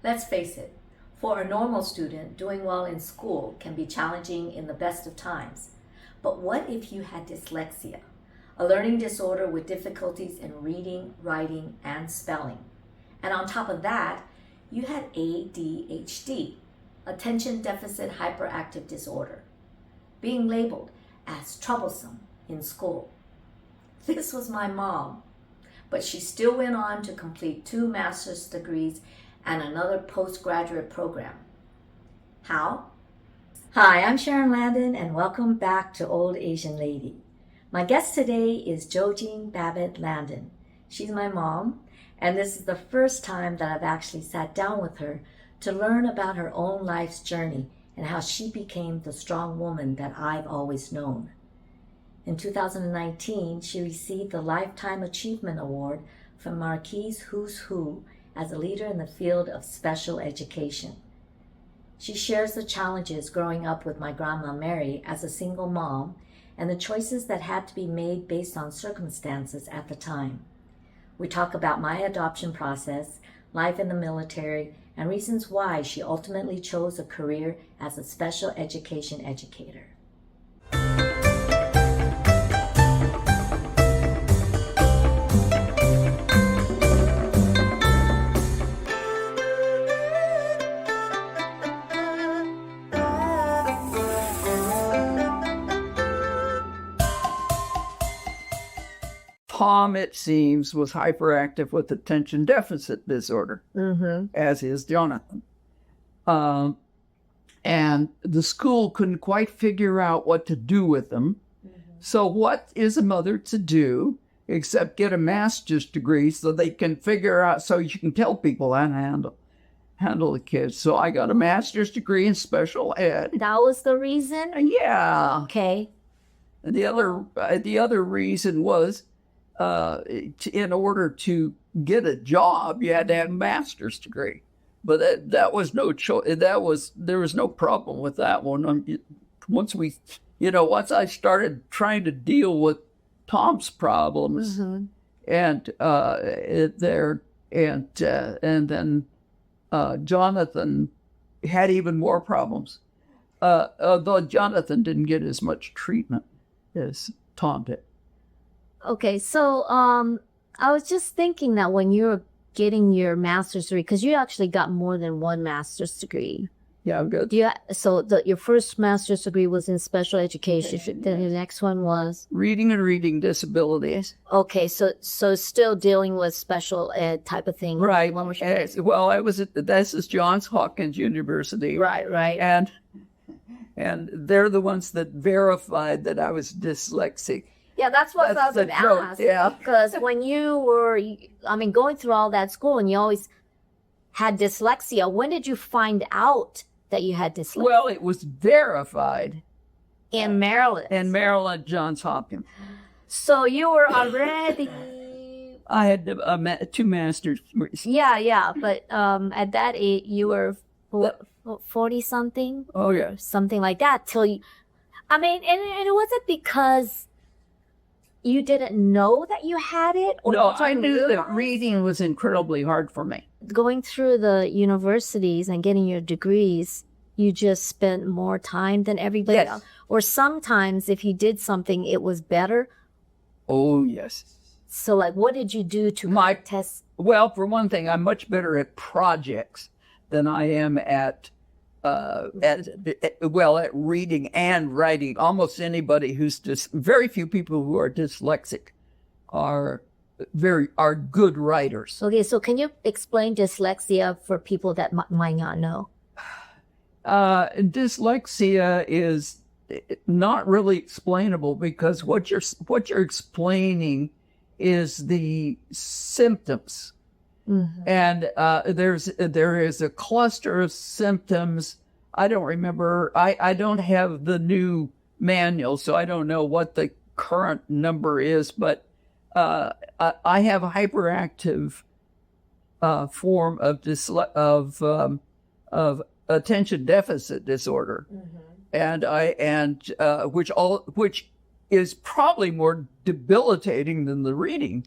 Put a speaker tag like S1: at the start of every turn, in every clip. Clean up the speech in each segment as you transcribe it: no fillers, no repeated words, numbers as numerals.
S1: Let's face it, for a normal student, doing well in school can be challenging in the best of times. But what if you had dyslexia, a learning disorder with difficulties in reading, writing, and spelling? And on top of that, you had ADHD, attention deficit hyperactive disorder, being labeled as troublesome in school. This was my mom, but she still went on to complete 2 master's degrees and another postgraduate program. How? Hi, I'm Sharon Landon, and welcome back to Old Asian Lady. My guest today is JoJene Landon. She's my mom, and this is the first time that I've actually sat down with her to learn about her own life's journey and how she became the strong woman that I've always known. In 2019, she received the Lifetime Achievement Award from Marquis Who's Who as a leader in the field of special education. She shares the challenges growing up with my grandma Mary as a single mom and the choices that had to be made based on circumstances at the time. We talk about my adoption process, life in the military, and reasons why she ultimately chose a career as a special education educator.
S2: Tom, it seems, was hyperactive with attention deficit disorder, as is Jonathan. And the school couldn't quite figure out what to do with them. So what is a mother to do except get a master's degree so they can figure out, so you can tell people how to handle the kids. So I got a master's degree in special ed.
S1: That was the reason?
S2: Yeah.
S1: Okay.
S2: And the other reason was, in order to get a job, you had to have a master's degree. But that was no choice. There was no problem with that one. Once I started trying to deal with Tom's problems, and then Jonathan had even more problems. Although Jonathan didn't get as much treatment as Tom did.
S3: Okay, so I was just thinking that when you were getting your master's degree, because you actually got more than one master's degree.
S2: Yeah, I'm good.
S3: Your first master's degree was in special education. Then the next one was
S2: reading and reading disabilities.
S3: Okay, so still dealing with special ed type of thing.
S2: Right. This is Johns Hopkins University.
S3: Right.
S2: And they're the ones that verified that I was dyslexic.
S3: Yeah, that's what I was going to ask.
S2: Yeah.
S3: Because when you were, going through all that school and you always had dyslexia, when did you find out that you had dyslexia?
S2: Well, it was verified.
S3: In Maryland?
S2: In Maryland, Johns Hopkins.
S3: So you were already...
S2: I had 2 master's degrees.
S3: Yeah, but at that age, you were 40-something?
S2: Oh, yeah.
S3: Something like that. And it wasn't because you didn't know that you had it? Or
S2: no, I knew that reading was incredibly hard for me.
S3: Going through the universities and getting your degrees, you just spent more time than everybody else? Or sometimes if you did something, it was better?
S2: Oh, yes.
S3: So, what did you do to test?
S2: Well, for one thing, I'm much better at projects than I am at reading and writing. Almost anybody who's very few people who are dyslexic are good writers.
S3: Okay, so can you explain dyslexia for people that might not know?
S2: Dyslexia is not really explainable because what you're explaining is the symptoms. And there is a cluster of symptoms. I don't remember. I don't have the new manual, so I don't know what the current number is. But I have a hyperactive form of attention deficit disorder, and which is probably more debilitating than the reading.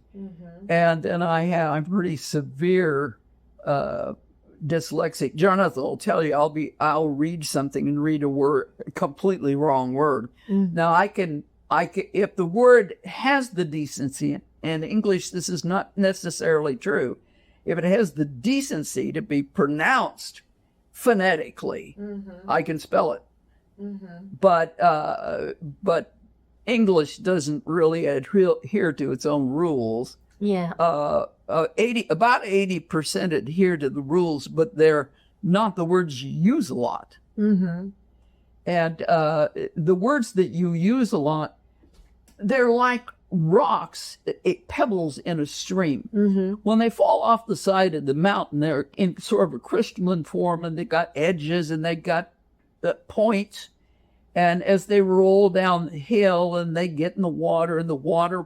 S2: And then I have pretty severe dyslexic, Jonathan will tell you I'll read something and read a completely wrong word. Now I can, if the word has the decency, in English this is not necessarily true, if it has the decency to be pronounced phonetically, I can spell it. But English doesn't really adhere to its own rules.
S3: Yeah.
S2: About 80% adhere to the rules, but they're not the words you use a lot. And the words that you use a lot, they're like rocks, pebbles in a stream. When they fall off the side of the mountain, they're in sort of a crystalline form, and they got edges and they got points. And as they roll down the hill and they get in the water, and the water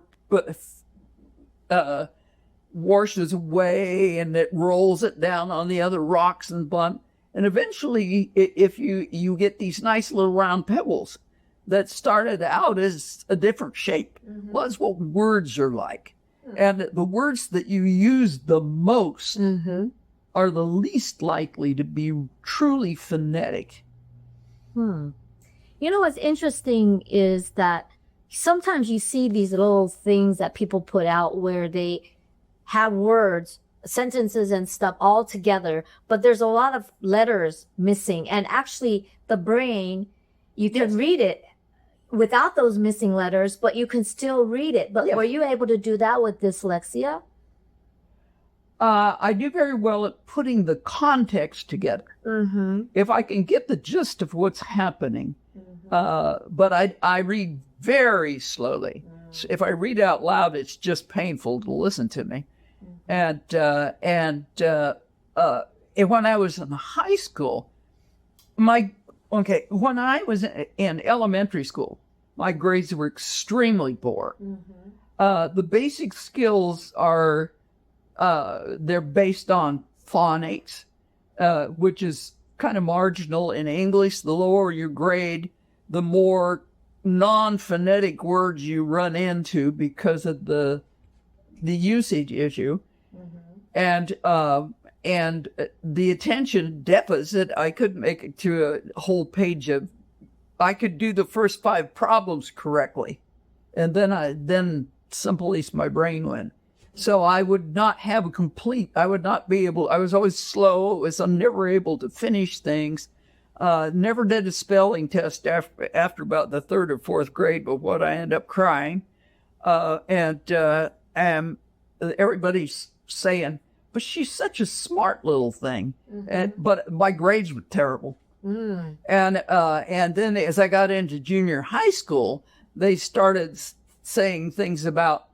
S2: washes away and it rolls it down on the other rocks and blunt. And eventually, if you get these nice little round pebbles that started out as a different shape. Well, that's what words are like. And the words that you use the most are the least likely to be truly phonetic.
S3: You know what's interesting is that sometimes you see these little things that people put out where they have words, sentences and stuff all together, but there's a lot of letters missing. And actually the brain, you can read it without those missing letters, but you can still read it. But were you able to do that with dyslexia?
S2: I do very well at putting the context together. If I can get the gist of what's happening. But I read very slowly. So if I read out loud, it's just painful to listen to me. And when I was in high school, when I was in elementary school, my grades were extremely poor. The basic skills are, they're based on phonics, which is kind of marginal in English. The lower your grade, the more non-phonetic words you run into because of the usage issue. And the attention deficit, I couldn't make it to a whole page of, I could do the first 5 problems correctly. And then someplace my brain went. So I would not have I was always slow. I'm never able to finish things. Never did a spelling test after about the 3rd or 4th grade, but what I ended up crying. And everybody's saying, but she's such a smart little thing. But my grades were terrible. And then as I got into junior high school, they started saying things about,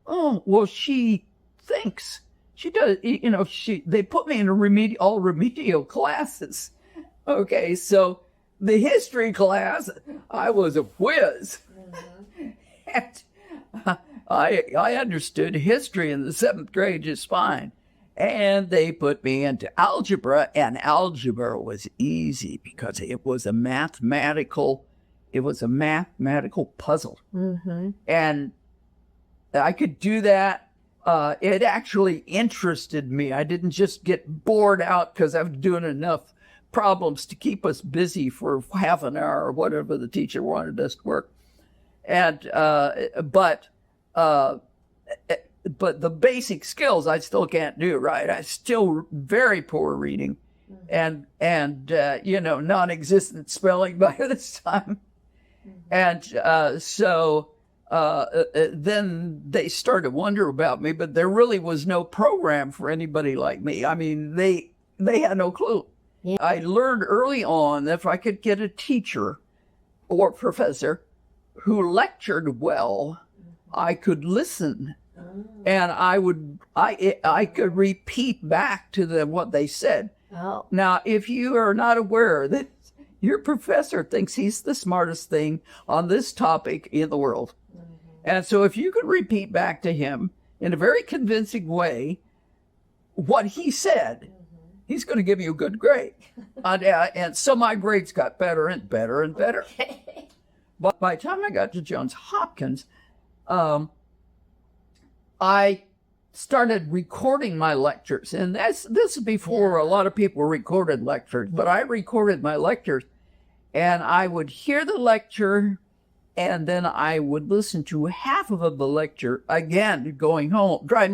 S2: oh, well, she thinks she does, they put me in all remedial classes. Okay, so the history class, I was a whiz. And I understood history in the 7th grade just fine. And they put me into algebra, and algebra was easy because it was a mathematical puzzle. And I could do that. It actually interested me. I didn't just get bored out because I was doing enough problems to keep us busy for half an hour or whatever the teacher wanted us to work. And but the basic skills I still can't do, right? I still very poor reading and non-existent spelling by this time. And so then they started to wonder about me, but there really was no program for anybody like me. I mean, they had no clue. I learned early on that if I could get a teacher or professor who lectured well, I could listen, and I could repeat back to them what they said. Now, if you are not aware that your professor thinks he's the smartest thing on this topic in the world, and so if you could repeat back to him in a very convincing way what he said, he's going to give you a good grade. And so my grades got better and better and better. But by the time I got to Johns Hopkins, I started recording my lectures. And this is before a lot of people recorded lectures, but I recorded my lectures, and I would hear the lecture, and then I would listen to half of the lecture again, driving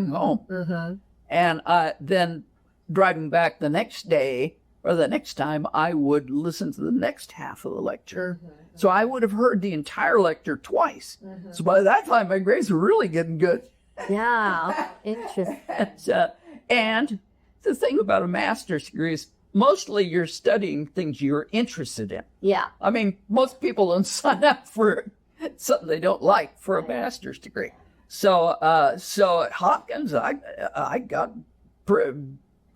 S2: home. And then driving back the next day or the next time, I would listen to the next half of the lecture. So I would have heard the entire lecture twice. So by that time, my grades were really getting good.
S3: Yeah, interesting.
S2: And the thing about a master's degree is mostly you're studying things you're interested in.
S3: Yeah.
S2: I mean, most people don't sign up for something they don't like for a master's degree. So at Hopkins, I got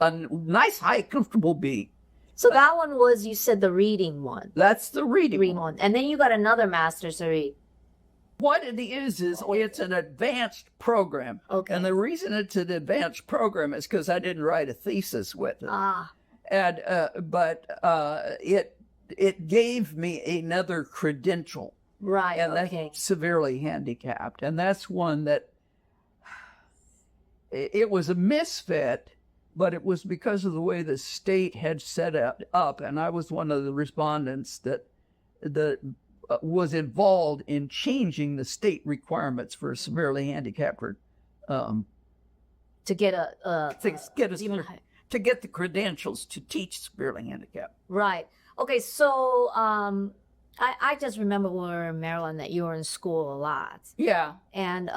S2: a nice, high, comfortable B.
S3: So that one was, you said, the reading one.
S2: That's the reading
S3: one. And then you got another master's degree.
S2: What it is it's an advanced program.
S3: Okay.
S2: And the reason it's an advanced program is because I didn't write a thesis with it. And but it gave me another credential.
S3: Right.
S2: And that's severely handicapped. And that's one that it was a misfit, but it was because of the way the state had set it up. And I was one of the respondents that was involved in changing the state requirements for severely handicapped
S3: to get
S2: to get the credentials to teach severely handicapped.
S3: Right. Okay. So I just remember when we were in Maryland that you were in school a lot.
S2: Yeah.
S3: And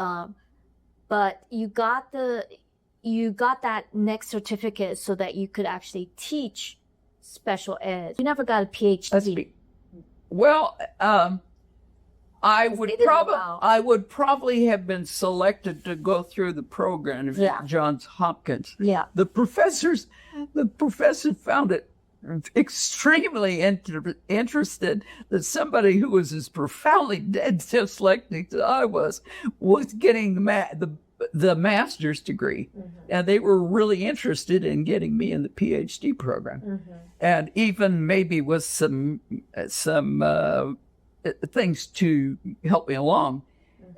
S3: but you got that next certificate so that you could actually teach special ed. You never got a PhD.
S2: Well, I would probably have been selected to go through the program at Johns Hopkins.
S3: Yeah.
S2: The professor found it extremely interested that somebody who was as profoundly dead dyslexic as I was getting the master's degree. And they were really interested in getting me in the PhD program. And even maybe with some things to help me along.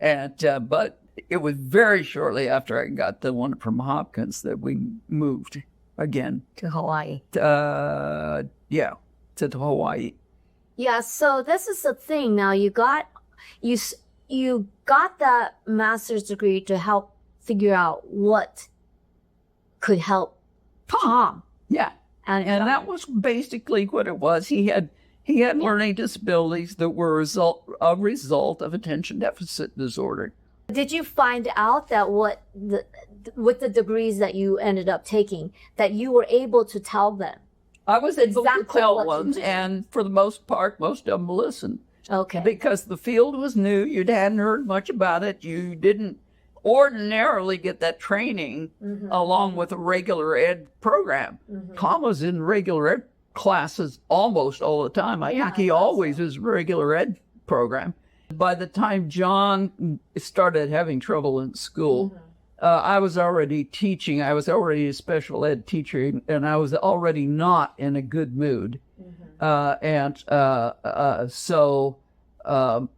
S2: And but it was very shortly after I got the one from Hopkins that we moved again
S3: to Hawaii.
S2: To Hawaii.
S3: Yeah. So this is the thing. Now you got that master's degree to help figure out what could help Tom.
S2: Yeah. And that was basically what it was. He had learning disabilities that were a result of attention deficit disorder.
S3: Did you find out that with the degrees that you ended up taking, that you were able to tell them?
S2: I was able to tell them, and for the most part, most of them listened.
S3: Okay.
S2: Because the field was new, you hadn't heard much about it, you didn't ordinarily get that training along with a regular ed program. Tom was in regular ed classes almost all the time. I think he always was regular ed program. By the time John started having trouble in school, I was already teaching. I was already a special ed teacher, and I was already not in a good mood. So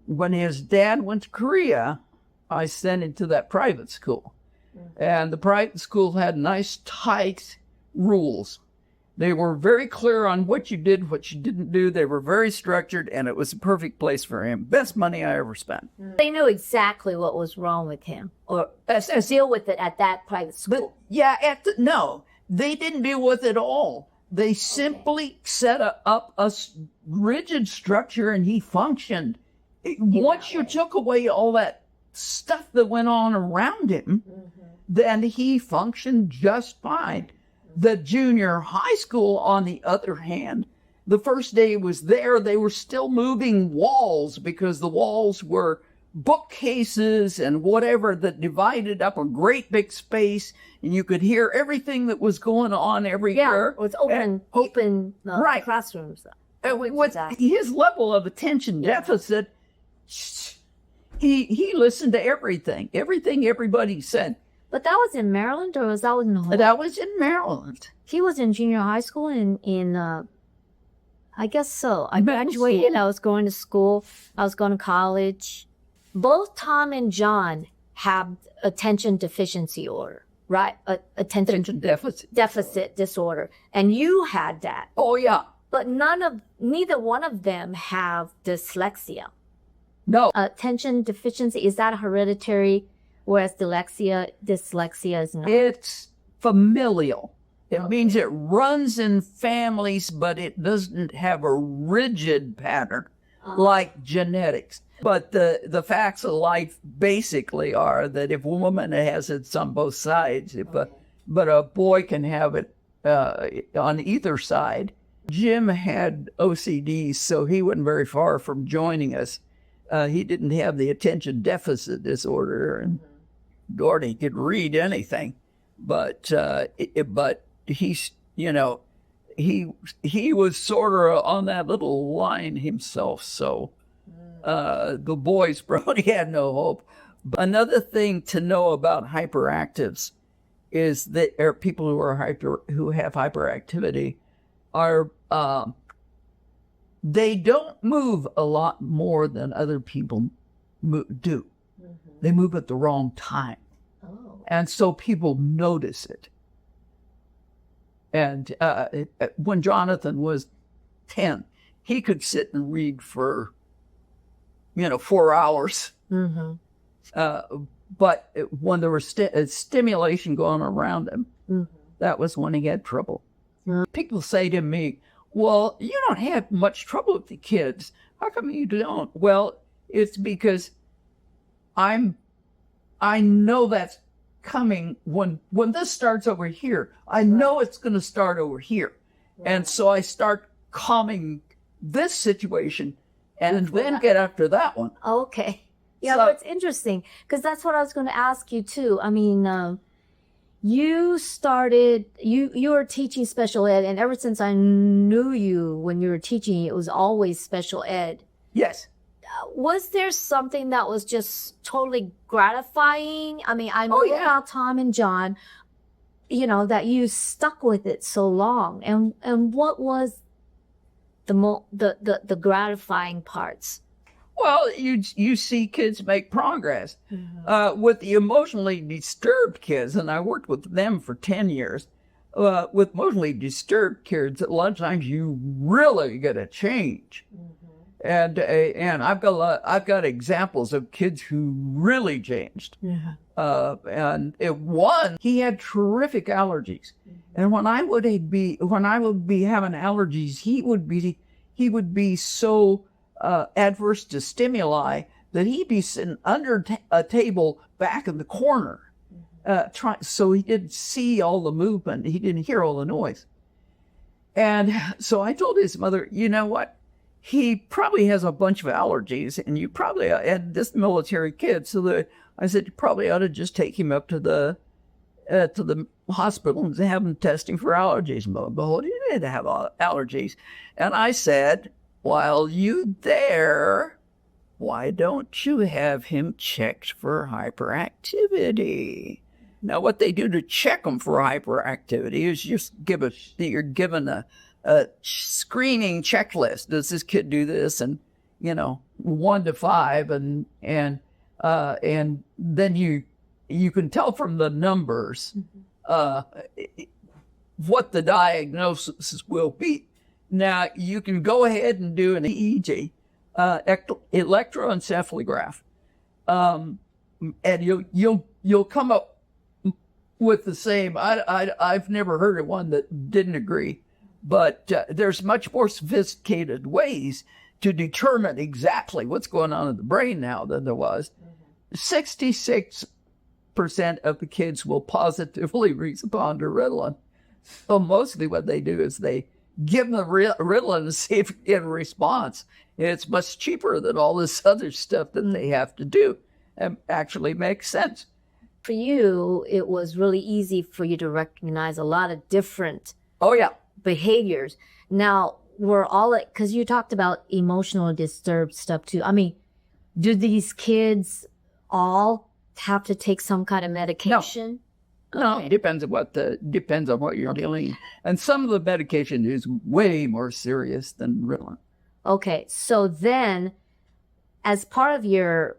S2: when his dad went to Korea, I sent him to that private school. And the private school had nice, tight rules. They were very clear on what you did, what you didn't do. They were very structured, and it was a perfect place for him. Best money I ever spent.
S3: They knew exactly what was wrong with him, or deal with it at that private school.
S2: But, no, they didn't deal with it at all. They simply set up a rigid structure, and he functioned. Once you took away all that stuff that went on around him, then he functioned just fine. The junior high school, on the other hand, the first day he was there, they were still moving walls because the walls were bookcases and whatever that divided up a great big space, and you could hear everything that was going on everywhere.
S3: Yeah, it was open classrooms.
S2: With his level of attention deficit, he listened to everything everybody said.
S3: But that was in Maryland, or was that in Hawaii?
S2: That was in Maryland.
S3: He was in junior high school in I guess so. I graduated. I was going to school. I was going to college. Both Tom and John have attention deficiency order. right? Attention deficit disorder. And you had that.
S2: Oh, yeah.
S3: But neither one of them have dyslexia.
S2: No.
S3: Attention deficiency, is that hereditary? Whereas dyslexia is not.
S2: It's familial. It means it runs in families, but it doesn't have a rigid pattern like genetics. But the facts of life basically are that if a woman has it on both sides, but a boy can have it on either side. Jim had OCD, so he wasn't very far from joining us. He didn't have the attention deficit disorder, and Gordy could read anything, but he's, he was sort of on that little line himself. So the boys probably had no hope. But another thing to know about hyperactives is that people who have hyperactivity are they don't move a lot more than other people do. They move at the wrong time.
S3: Oh.
S2: And so people notice it. And when Jonathan was 10, he could sit and read for, 4 hours. But when there was stimulation going around him, that was when he had trouble. People say to me, well, you don't have much trouble with the kids. How come you don't? Well, it's because I know that's coming when this starts over here. I know it's going to start over here. And so I start calming this situation and then get after that one.
S3: Okay. Yeah, but it's interesting because that's what I was going to ask you too. I mean, you were teaching special ed, and ever since I knew you when you were teaching, it was always special ed.
S2: Yes.
S3: Was there something that was just totally gratifying? I mean, I know about Tom and John, that you stuck with it so long. And what was the gratifying parts?
S2: Well, you see kids make progress. With the emotionally disturbed kids, and I worked with them for 10 years, with emotionally disturbed kids, a lot of times you really get a change. And I've got examples of kids who really changed. And one, he had terrific allergies. And when I would be having allergies, he would be so adverse to stimuli that he'd be sitting under a table back in the corner, so he didn't see all the movement. He didn't hear all the noise. And so I told his mother, you know what? He probably has a bunch of allergies, and you probably, and this military kid, I said, you probably ought to just take him up to the hospital and have him testing for allergies. But he didn't have allergies. And I said, while you there, why don't you have him checked for hyperactivity? Now, what they do to check them for hyperactivity is just you're given a screening checklist. Does this kid do this? And 1 to 5, and then you can tell from the numbers what the diagnosis will be. Now, you can go ahead and do an EEG, electroencephalograph, and you'll come up with the same. I've never heard of one that didn't agree, but there's much more sophisticated ways to determine exactly what's going on in the brain now than there was. 66% of the kids will positively respond to Ritalin. So mostly what they do is they give them the Ritalin and see if you get a response. It's much cheaper than all this other stuff that they have to do, and actually makes sense.
S3: For you, it was really easy for you to recognize a lot of different behaviors. Now, because you talked about emotional disturbed stuff too. I mean, do these kids all have to take some kind of medication?
S2: No, it depends on what you're dealing. And some of the medication is way more serious than Ritalin.
S3: Okay, so then, as part of your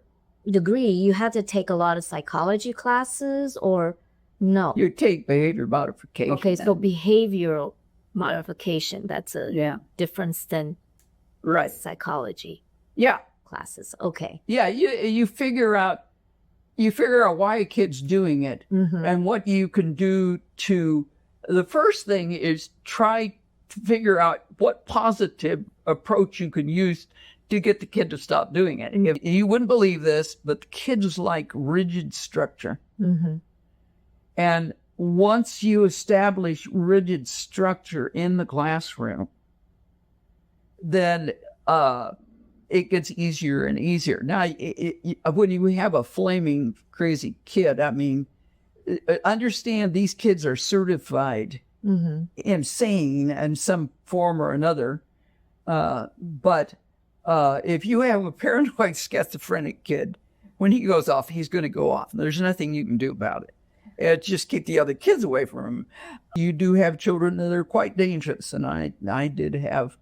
S3: degree, you had to take a lot of psychology classes, or No.
S2: You take behavior modification.
S3: Okay, so behavioral modification, that's a difference than
S2: right.
S3: psychology
S2: Yeah.
S3: classes. Okay.
S2: Yeah, you figure out why a kid's doing it and what you can do to. The first thing is try to figure out what positive approach you can use to get the kid to stop doing it. If you wouldn't believe this, but kids like rigid structure. And once you establish rigid structure in the classroom, then it gets easier and easier. Now, when you have a flaming crazy kid, I mean, understand these kids are certified insane in some form or another. But if you have a paranoid schizophrenic kid, when he goes off, he's going to go off. There's nothing you can do about it. Just keep the other kids away from him. You do have children that are quite dangerous, and I did have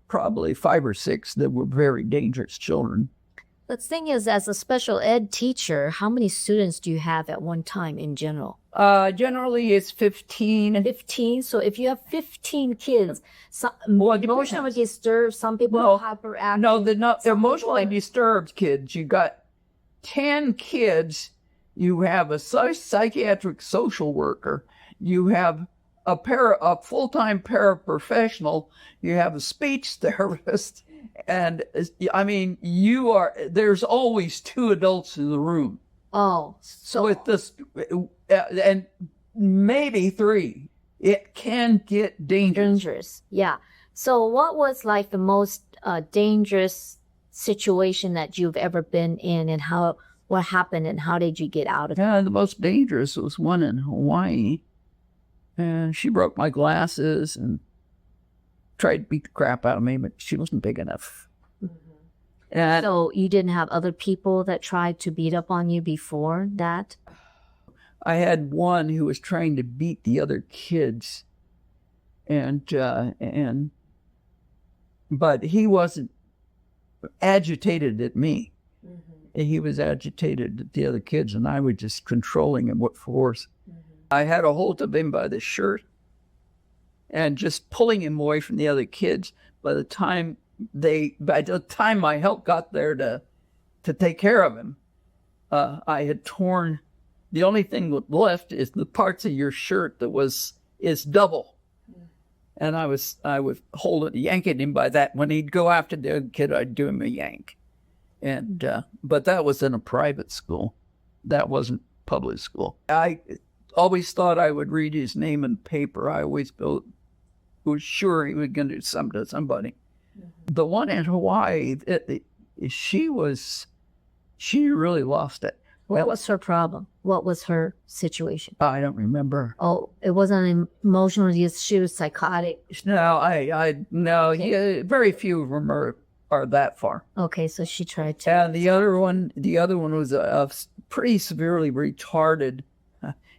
S2: probably 5 or 6 that were very dangerous children.
S3: The thing is, as a special ed teacher, how many students do you have at one time in general?
S2: Generally, it's 15.
S3: 15? So if you have 15 kids, some
S2: Well,
S3: emotionally disturbed, some people
S2: Well,
S3: are hyperactive.
S2: No, they're not emotionally disturbed kids. You got 10 kids. You have a psychiatric social worker. You have a full-time paraprofessional. You have a speech therapist. And I mean, there's always 2 adults in the room.
S3: Oh,
S2: So with this, and maybe 3, it can get dangerous.
S3: Yeah. So what was like the most dangerous situation that you've ever been in, and what happened and how did you get out of it?
S2: Yeah, the most dangerous was one in Hawaii. And she broke my glasses and tried to beat the crap out of me, but she wasn't big enough. And
S3: So you didn't have other people that tried to beat up on you before that?
S2: I had one who was trying to beat the other kids, but he wasn't agitated at me. He was agitated at the other kids, and I was just controlling him with force. I had a hold of him by the shirt and just pulling him away from the other kids. By the time my help got there to take care of him, I had torn. The only thing left is the parts of your shirt is double. And I was yanking him by that. When he'd go after the other kid, I'd do him a yank. And but that was in a private school. That wasn't public school. I always thought I would read his name in paper. I always was sure he was going to do something to somebody. The one in Hawaii, she really lost it.
S3: What was her problem? What was her situation?
S2: I don't remember.
S3: Oh, it wasn't emotional. She was psychotic.
S2: No, okay. Very few of them are that far.
S3: Okay, so she tried to.
S2: And the other one was pretty severely retarded.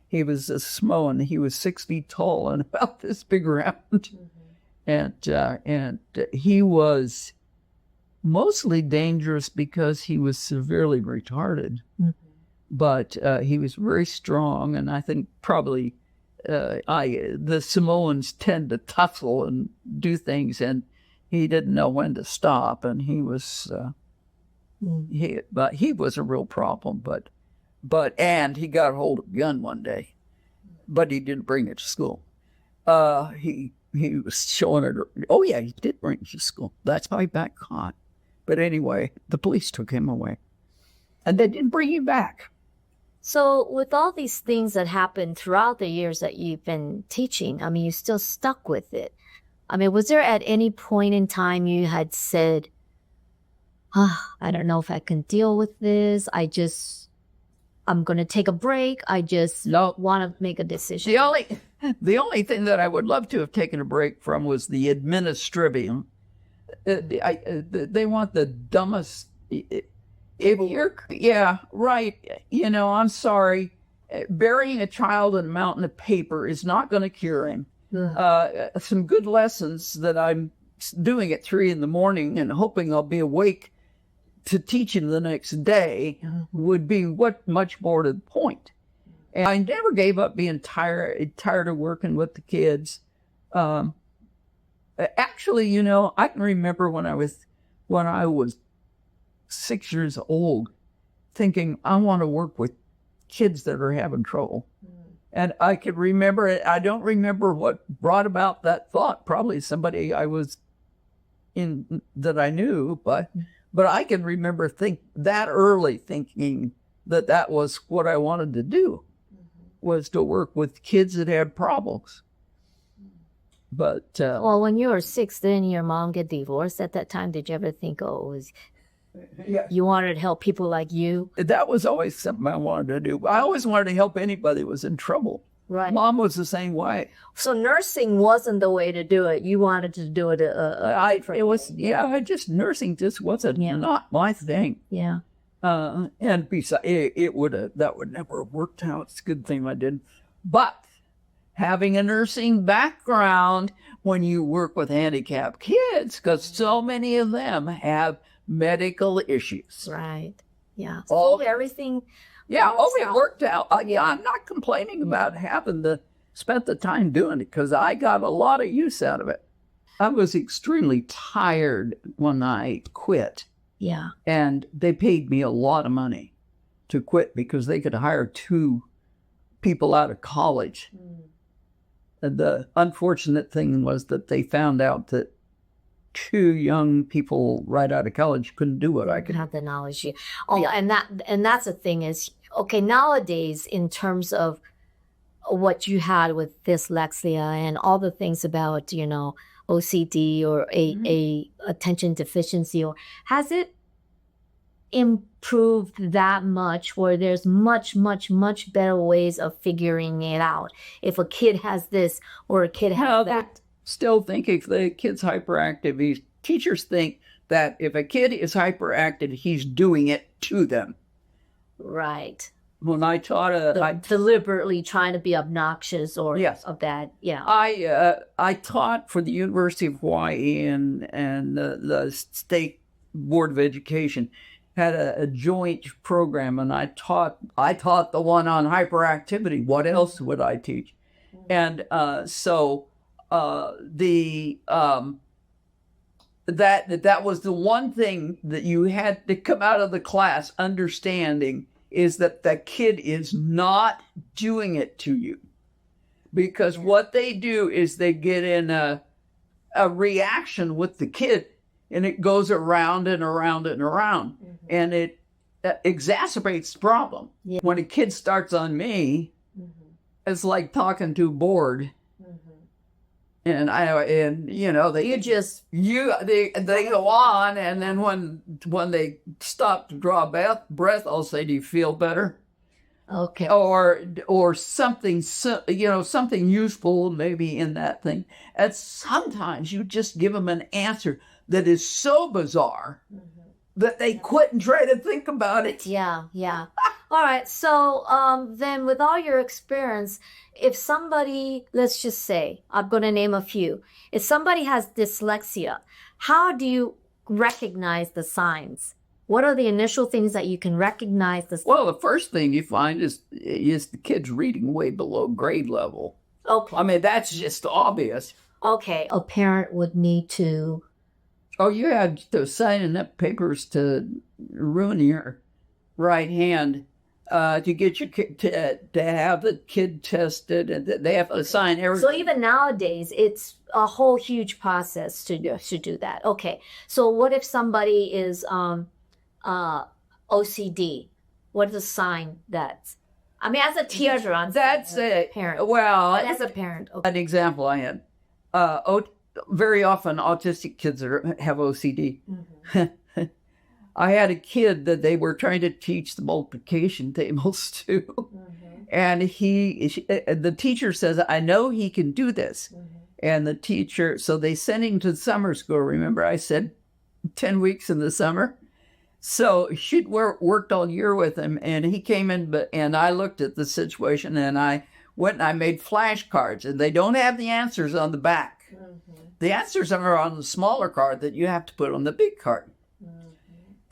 S2: He was a Samoan. He was 6 feet tall and about this big around. And he was mostly dangerous because he was severely retarded. But he was very strong, and I think probably the Samoans tend to tussle and do things, and he didn't know when to stop, and he was he was a real problem. And he got a hold of a gun one day, but he didn't bring it to school. He was showing it. Oh yeah, he did bring it to school. That's how he got caught. But anyway, the police took him away, and they didn't bring him back.
S3: So with all these things that happened throughout the years that you've been teaching, I mean, you still stuck with it. I mean, was there at any point in time you had said, I don't know if I can deal with this. I'm going to take a break. I just want to make a decision.
S2: The only thing that I would love to have taken a break from was the administrative. They want the dumbest. Yeah, right. I'm sorry. Burying a child in a mountain of paper is not going to cure him. Some good lessons that I'm doing at 3 a.m. and hoping I'll be awake to teach him the next day would be much more to the point. And I never gave up being tired of working with the kids. Actually, you know, I can remember when I was 6 years old, thinking I want to work with kids that are having trouble. And I could remember it. I don't remember what brought about that thought. Probably somebody I was in that I knew, but I can remember that early thinking that was what I wanted to do, was to work with kids that had problems. But
S3: well, when you were 6, didn't your mom get divorced at that time? Did you ever think, you wanted to help people like you?
S2: That was always something I wanted to do. I always wanted to help anybody who was in trouble.
S3: Right.
S2: Mom was the same way.
S3: So nursing wasn't the way to do it. You wanted to do it.
S2: Nursing just wasn't not my thing.
S3: Yeah.
S2: And besides, that would never have worked out. It's a good thing I didn't. But having a nursing background, when you work with handicapped kids, because so many of them have medical issues.
S3: Right. Yeah. So everything.
S2: Yeah. It worked out. I'm not complaining about having spent the time doing it, because I got a lot of use out of it. I was extremely tired when I quit.
S3: Yeah.
S2: And they paid me a lot of money to quit because they could hire 2 people out of college. And the unfortunate thing was that they found out that 2 young people right out of college couldn't do what I could.
S3: Have the knowledge. And that's the thing is, okay, nowadays, in terms of what you had with dyslexia and all the things about, you know, OCD or a attention deficiency, or has it improved that much where there's much better ways of figuring it out if a kid has this or a kid has that?
S2: Still think if the kid's hyperactive, teachers think that if a kid is hyperactive, he's doing it to them.
S3: Right.
S2: When I taught
S3: deliberately trying to be obnoxious or of that. Yeah.
S2: I taught for the University of Hawaii and the State Board of Education had a joint program, and I taught the one on hyperactivity. What else would I teach? And so that was the one thing that you had to come out of the class understanding, is that kid is not doing it to you. Because what they do is they get in a reaction with the kid, and it goes around and around and around. And it exacerbates the problem. Yeah. When a kid starts on me, it's like talking to a board. And you know, they go on, and then when they stop to draw breath, I'll say, "Do you feel better?"
S3: Okay.
S2: Or something, something useful maybe in that thing. And sometimes you just give them an answer that is so bizarre that they quit and try to think about it.
S3: Yeah. All right. So then with all your experience, if somebody, let's just say, I'm going to name a few. If somebody has dyslexia, how do you recognize the signs? What are the initial things that you can recognize?
S2: Well, the first thing you find is the kid's reading way below grade level.
S3: Okay.
S2: I mean, that's just obvious.
S3: Okay. A parent would need to...
S2: Oh, you had to sign enough papers to ruin your right hand to get your kid to have the kid tested, and they have to sign everything.
S3: So even nowadays, it's a whole huge process to do that. Okay. So what if somebody is OCD? What is a sign that? I mean, as a teacher,
S2: that's a parent. Well,
S3: as a parent, okay.
S2: An example I had. Very often autistic kids have OCD. I had a kid that they were trying to teach the multiplication tables to. And the teacher says, "I know he can do this." And the teacher, so they sent him to summer school. Remember I said 10 weeks in the summer? So she'd worked all year with him, and he came in, and I looked at the situation, and I went and I made flashcards, and they don't have the answers on the back. The answers are on the smaller card that you have to put on the big card.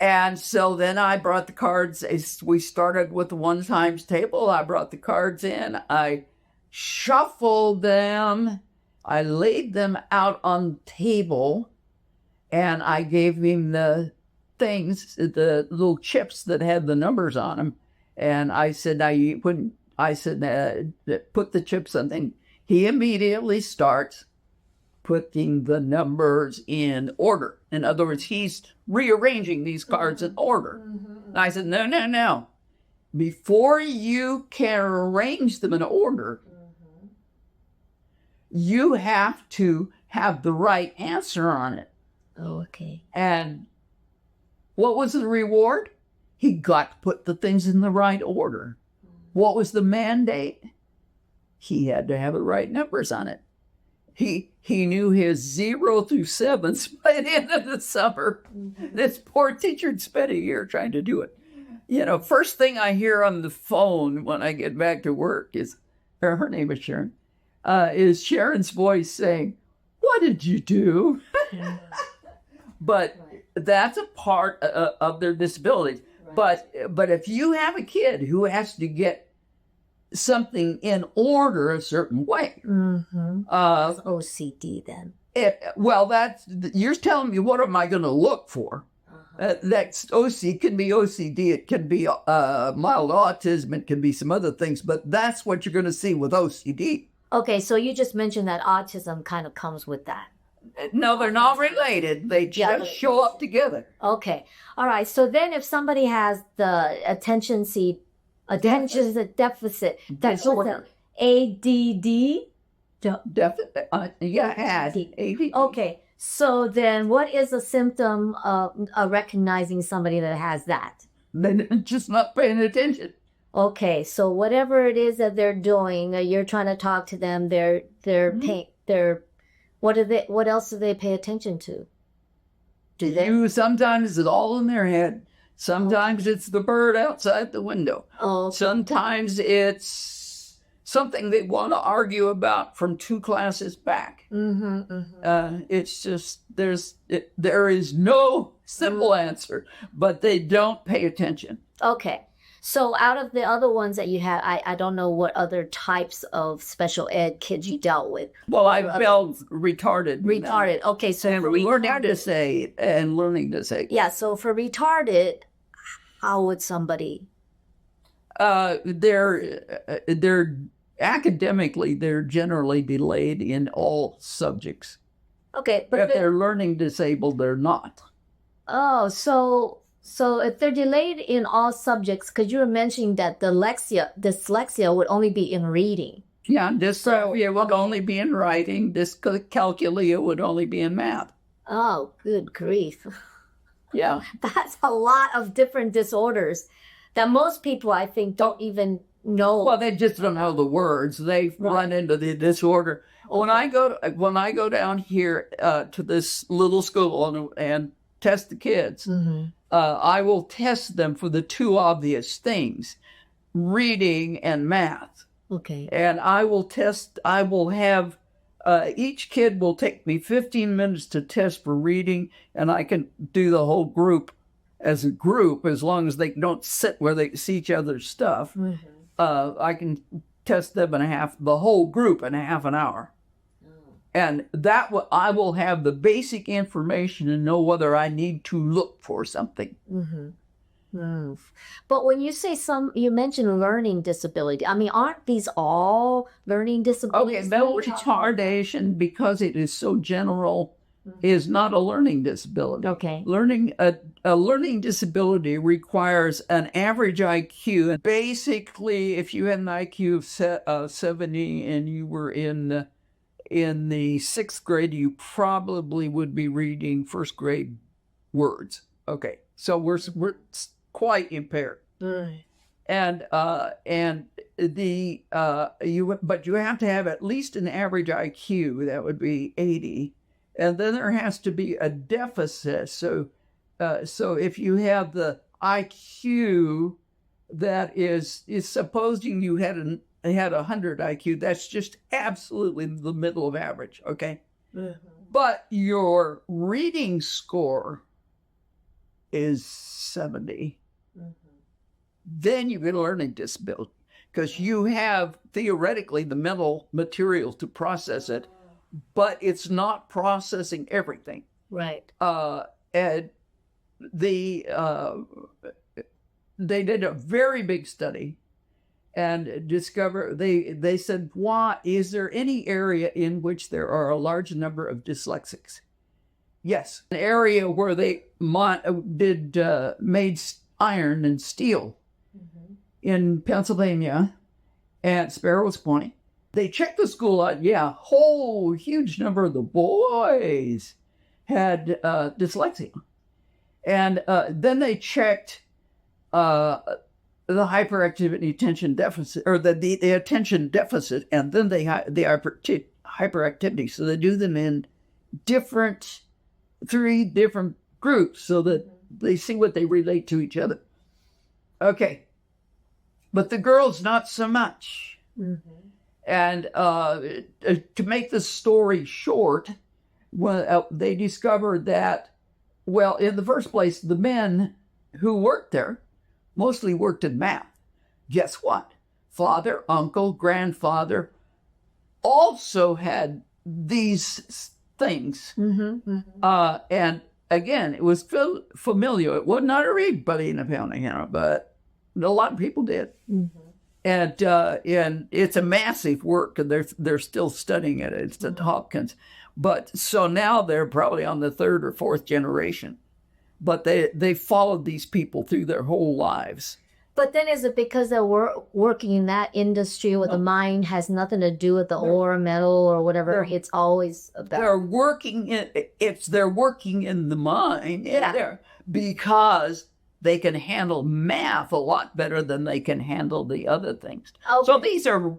S2: And so then I brought the cards. We started with the 1 times table. I brought the cards in. I shuffled them. I laid them out on the table. And I gave him the things, the little chips that had the numbers on them. And I said, put the chips on. And he immediately starts putting the numbers in order. In other words, he's rearranging these cards in order. And I said, no. Before you can arrange them in order, you have to have the right answer on it.
S3: Oh, okay.
S2: And what was the reward? He got to put the things in the right order. What was the mandate? He had to have the right numbers on it. He knew his 0 through 7s by the end of the summer. This poor teacher had spent a year trying to do it. You know, first thing I hear on the phone when I get back to work is, her name is Sharon, is Sharon's voice saying, "What did you do?" But that's a part of their disabilities. Right. But if you have a kid who has to get something in order a certain way,
S3: OCD then.
S2: You're telling me, what am I going to look for? That's OC, can be OCD, it can be mild autism, it can be some other things, but that's what you're going to see with OCD.
S3: Okay, so you just mentioned that autism kind of comes with that.
S2: No, they're not related. They just show up together.
S3: Okay. All right. So then if somebody has the attention deficit disorder, ADD?
S2: ADD.
S3: Okay. So then what is a symptom of recognizing somebody that has that?
S2: They're just not paying attention.
S3: Okay. So whatever it is that they're doing, you're trying to talk to them, what else do they pay attention to? Do they?
S2: Sometimes it's all in their head. Sometimes it's the bird outside the window.
S3: Oh, okay.
S2: Sometimes it's something they want to argue about from 2 classes back. It's just, there is no simple answer, but they don't pay attention.
S3: Okay. So out of the other ones that you had, I don't know what other types of special ed kids you dealt with.
S2: Well, I felt retarded.
S3: Retarded. Okay, so
S2: and learning to say and learning to say.
S3: Yeah, so for retarded, how would somebody?
S2: They're academically, they're generally delayed in all subjects.
S3: Okay, but
S2: if they're learning disabled, they're not.
S3: Oh, so if they're delayed in all subjects, because you were mentioning that dyslexia would only be in reading.
S2: Yeah, dyslexia would only be in writing. Dyscalculia would only be in math.
S3: Oh, good grief.
S2: Yeah.
S3: That's a lot of different disorders that most people, I think, don't even know.
S2: Well, they just don't know the words. They run into the disorder. Okay. When I go down here to this little school and test the kids, I will test them for the 2 obvious things, reading and math.
S3: Okay.
S2: And I will have, each kid will take me 15 minutes to test for reading, and I can do the whole group as a group, as long as they don't sit where they see each other's stuff. I can test them the whole group in half an hour. And I will have the basic information and know whether I need to look for something.
S3: But when you say you mentioned learning disability, I mean, aren't these all learning disabilities?
S2: Okay, mental retardation, because it is so general, is not a learning disability.
S3: Okay.
S2: A learning disability requires an average IQ. And basically, if you had an IQ of 70 and you were in the 6th grade, you probably would be reading 1st grade words. Okay, so we're quite impaired. And you have to have at least an average IQ that would be 80, and then there has to be a deficit. So if you have the IQ that is supposing you had 100 IQ, that's just absolutely the middle of average, okay? But your reading score is 70. Then you get a learning disability because you have theoretically the mental material to process it, but it's not processing everything.
S3: Right.
S2: And they did a very big study and they said, why is there any area in which there are a large number of dyslexics? Yes, an area where they made iron and steel in Pennsylvania at Sparrows Point. They checked the school out. Yeah, whole huge number of the boys had dyslexia. And then they checked the hyperactivity attention deficit, or the attention deficit, and then the hyperactivity. So they do them in 3 different groups so that they see what they relate to each other. Okay. But the girls, not so much. And to make the story short, they discovered that, well, in the first place, the men who worked there mostly worked in math. Guess what? Father, uncle, grandfather also had these things. And again, it was familiar. It was not everybody in the family, but a lot of people did. And it's a massive work, and they're still studying it. It's at Hopkins. But so now they're probably on the 3rd or 4th generation. But they followed these people through their whole lives.
S3: But then is it because they're working in that industry where the mind has nothing to do with the ore, metal, or whatever? It's always about...
S2: They're working in the mind because they can handle math a lot better than they can handle the other things. Okay. So these are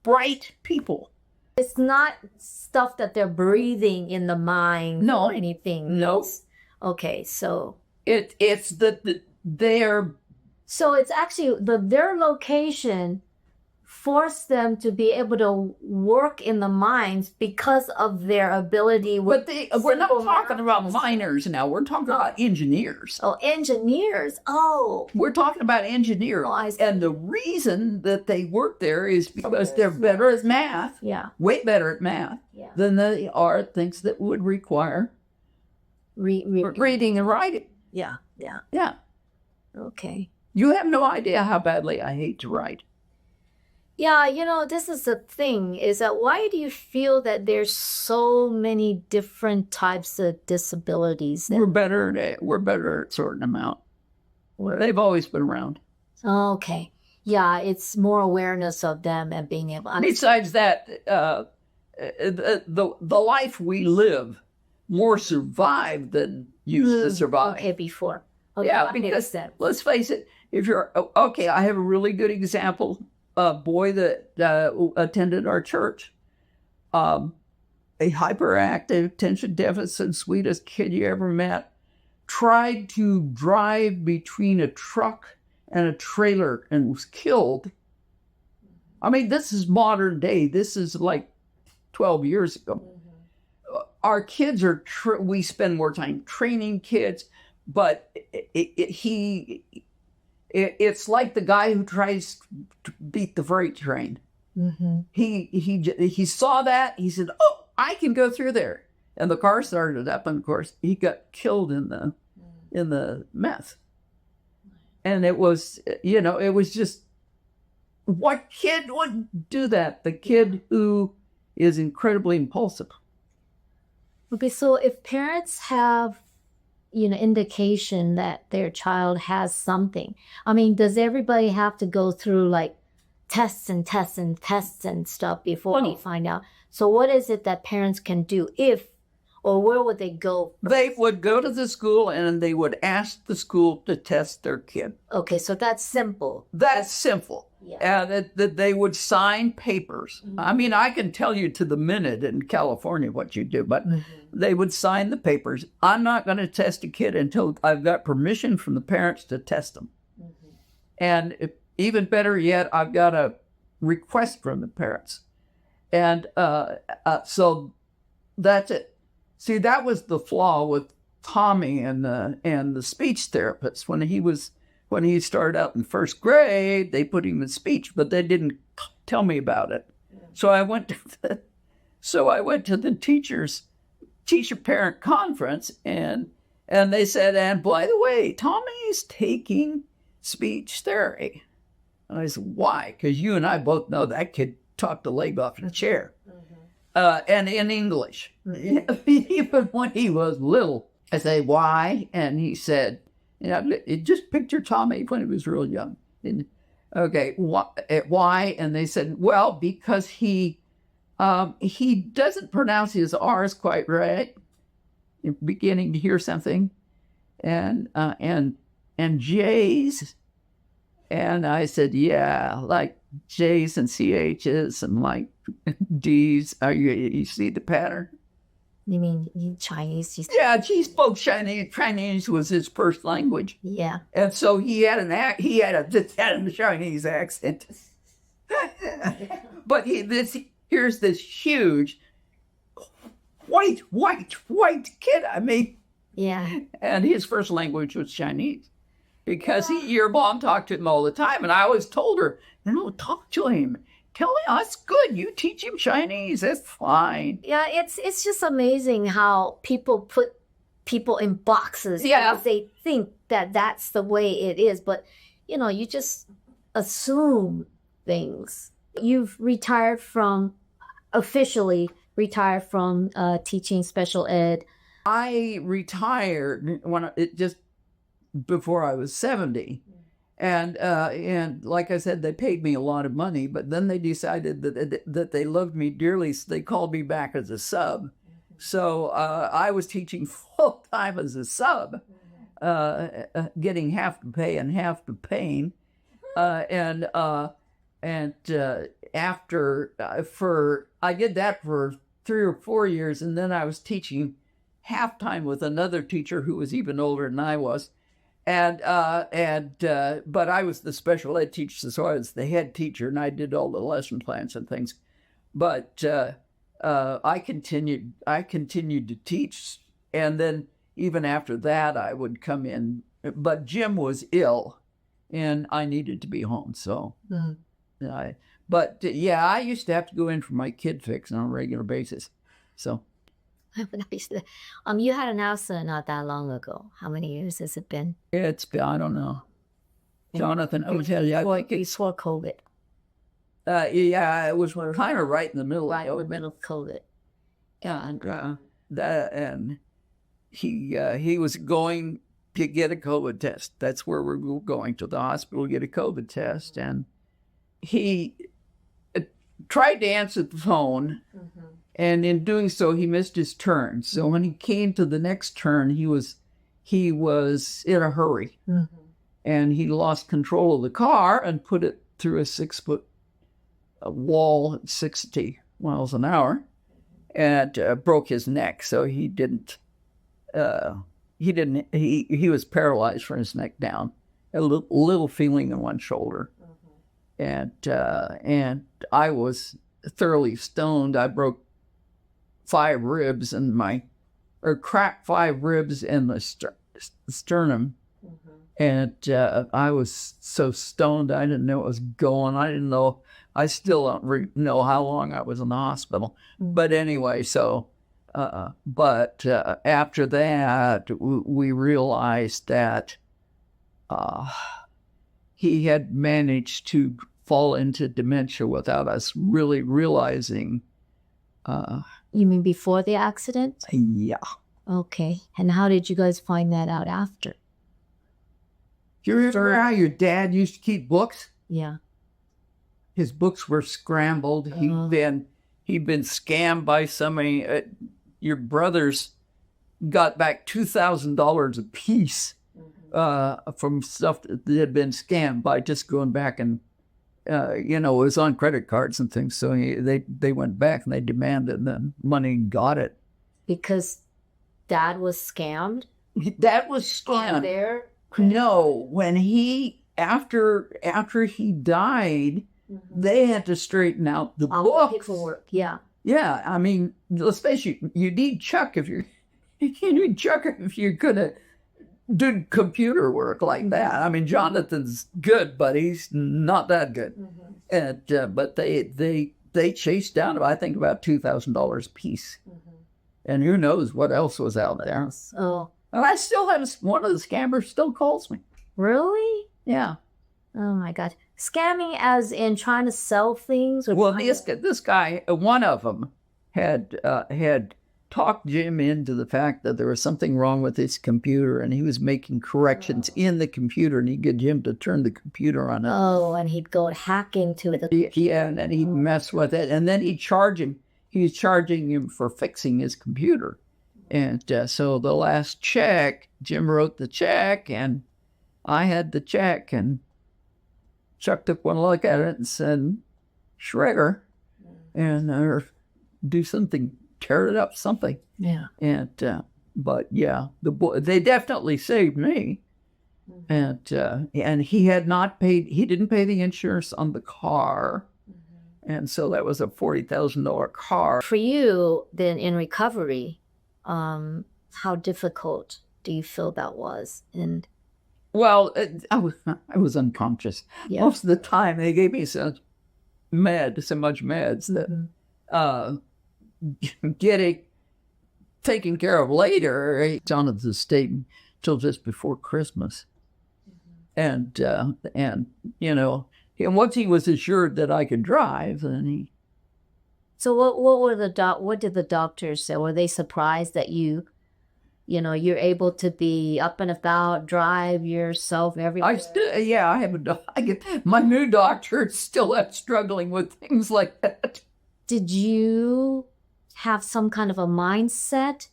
S2: bright people.
S3: It's not stuff that they're breathing in the mind or anything.
S2: No.
S3: Okay, so...
S2: It's that they're...
S3: So it's actually their location forced them to be able to work in the mines because of their ability.
S2: But we're not talking about miners now. We're talking about engineers.
S3: Oh, engineers. Oh.
S2: We're talking about engineers. And the reason that they work there is because they're better at math.
S3: Yeah.
S2: Way better at math than they are at things that would require reading and writing.
S3: Yeah. Okay.
S2: You have no idea how badly I hate to write.
S3: Yeah, this is the thing, is that why do you feel that there's so many different types of disabilities?
S2: We're better at sorting them out. They've always been around.
S3: Okay. Yeah, it's more awareness of them and being able...
S2: Besides that, the life we live more survived than used to survive.
S3: Okay, before. Okay,
S2: yeah, because let's face it, if you're... Okay, I have a really good example. A boy that attended our church, a hyperactive, attention deficit, sweetest kid you ever met, tried to drive between a truck and a trailer and was killed. I mean, this is modern day. This is like 12 years ago. Our kids are, we spend more time training kids, but it's like the guy who tries to beat the freight train. He saw that. He said, "Oh, I can go through there," and the car started up. And of course, he got killed in the mess. And it was, it was just, what kid would do that? The kid who is incredibly impulsive.
S3: Okay, so if parents have indication that their child has something. I mean, does everybody have to go through like tests and stuff before they find out? So what is it that parents can do or where would they go first?
S2: They would go to the school and they would ask the school to test their kid.
S3: Okay, so that's simple.
S2: That's simple. Yeah. And that they would sign papers. I mean, I can tell you to the minute in California what you do, but they would sign the papers. I'm not going to test a kid until I've got permission from the parents to test them. And even better yet, I've got a request from the parents. And so that's it. See, that was the flaw with Tommy and the speech therapist. When he started out in first grade, they put him in speech, but they didn't tell me about it. So I went to the teacher parent conference, and they said, and by the way, Tommy's taking speech therapy. And I said, why? Because you and I both know that kid talked the leg off the chair. And in English, even when he was little. I say, why? And he said, just picture Tommy when he was real young. And, okay, why? And they said, well, because he doesn't pronounce his R's quite right. You're beginning to hear something, and J's. And I said, yeah, like J's and CH's and like D's. You see the pattern?
S3: You mean Chinese?
S2: Yeah, he spoke Chinese. Chinese was his first language.
S3: Yeah.
S2: And so he had a Chinese accent. But here's this huge white kid. I mean,
S3: yeah.
S2: And his first language was Chinese. Because your mom talked to him all the time, and I always told her, talk to him. Tell him, that's good. You teach him Chinese. That's fine.
S3: Yeah, it's just amazing how people put people in boxes.
S2: Yeah.
S3: Because they think that that's the way it is. But, you just assume things. You've officially retired from teaching special ed.
S2: I retired before I was 70. And like I said, they paid me a lot of money, but then they decided that they loved me dearly, so they called me back as a sub. So I was teaching full time as a sub, getting half the pay and half the pain. I did that for 3 or 4 years, and then I was teaching half time with another teacher who was even older than I was. But I was the special ed teacher, so I was the head teacher, and I did all the lesson plans and things. But I continued to teach, and then even after that, I would come in. But Jim was ill, and I needed to be home. So, I used to have to go in for my kid fix on a regular basis. So.
S3: You had an asthma not that long ago. How many years has it been?
S2: It's been, I don't know. Jonathan, I'm tell you,
S3: Before COVID.
S2: It was kind of right in the middle.
S3: Right in the middle of COVID.
S2: Yeah, and he was going to get a COVID test. That's where we were going, to the hospital to get a COVID test, and he tried to answer the phone. And in doing so, he missed his turn. So when he came to the next turn, he was in a hurry. And he lost control of the car and put it through a 6-foot wall at 60 miles an hour and broke his neck. So he was paralyzed from his neck down, a little feeling in one shoulder. And I was thoroughly stoned. I broke 5 ribs cracked 5 ribs in the sternum. And I was so stoned, I didn't know what was going. I still don't know how long I was in the hospital. But anyway, so, after that, we realized that he had managed to fall into dementia without us really realizing.
S3: You mean before the accident?
S2: Yeah.
S3: Okay. And how did you guys find that out after?
S2: You remember how your dad used to keep books?
S3: Yeah.
S2: His books were scrambled. He'd been scammed by somebody. Your brothers got back $2,000 a piece from stuff that had been scammed by just going back and it was on credit cards and things. So they went back and they demanded the money and got it.
S3: Because Dad was scammed?
S2: Dad was scammed.
S3: There?
S2: No, when after he died, they had to straighten out the books.
S3: Paperwork, yeah.
S2: Yeah, I mean, let's face it, you need Chuck if you're Chuck, if you're gonna do computer work like that, I mean, Jonathan's good, but he's not that good. And but they chased down, I think, about $2,000 a piece. And who knows what else was out there.
S3: Oh,
S2: And I still have one of the scammers still calls me.
S3: really?
S2: Yeah.
S3: Oh my God. Scamming as in trying to sell things? Or
S2: Well, this guy, one of them, had talked Jim into the fact that there was something wrong with his computer, and he was making corrections in the computer, and he'd get Jim to turn the computer on.
S3: Oh, and he'd go hack into it.
S2: Yeah, and he'd mess with it, and then he'd charge him. He was charging him for fixing his computer. And so the last check, Jim wrote the check, and I had the check, and Chuck took one look at it and said, "Shredder," and or do something, tear it up, something.
S3: Yeah.
S2: And but yeah, they definitely saved me. And he had not paid. He didn't pay the insurance on the car, and so that was a $40,000 car.
S3: For you, then in recovery, how difficult do you feel that was? And
S2: Well, I was unconscious most of the time. They gave me so much meds that getting taken care of later. Jonathan stayed till just before Christmas, and you know, and once he was assured that I could drive, then he.
S3: So what did the doctors say? Were they surprised that you're able to be up and about, drive yourself everywhere?
S2: I have my new doctor is still struggling with things like that.
S3: Did you have some kind of a mindset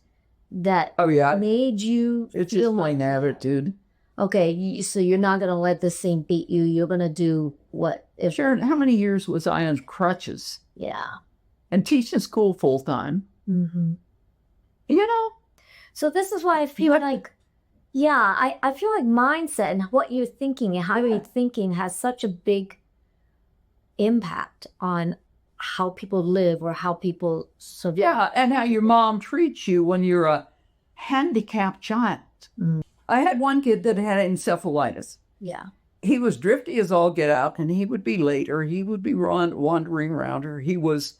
S3: that made you
S2: It's
S3: feel
S2: just my attitude.
S3: Okay, so you're not going to let this thing beat you. You're going to do what?
S2: Sharon, how many years was I on crutches?
S3: Yeah.
S2: And teaching school full time.
S3: Mm-hmm.
S2: You know?
S3: So this is why I feel like, I feel like mindset and what you're thinking and how you're thinking has such a big impact on how people live or how people survive.
S2: Yeah, and how your mom treats you when you're a handicapped child.
S3: Mm.
S2: I had one kid that had encephalitis.
S3: Yeah.
S2: He was drifty as all get out, and he would be late, or he would be wandering around, or he was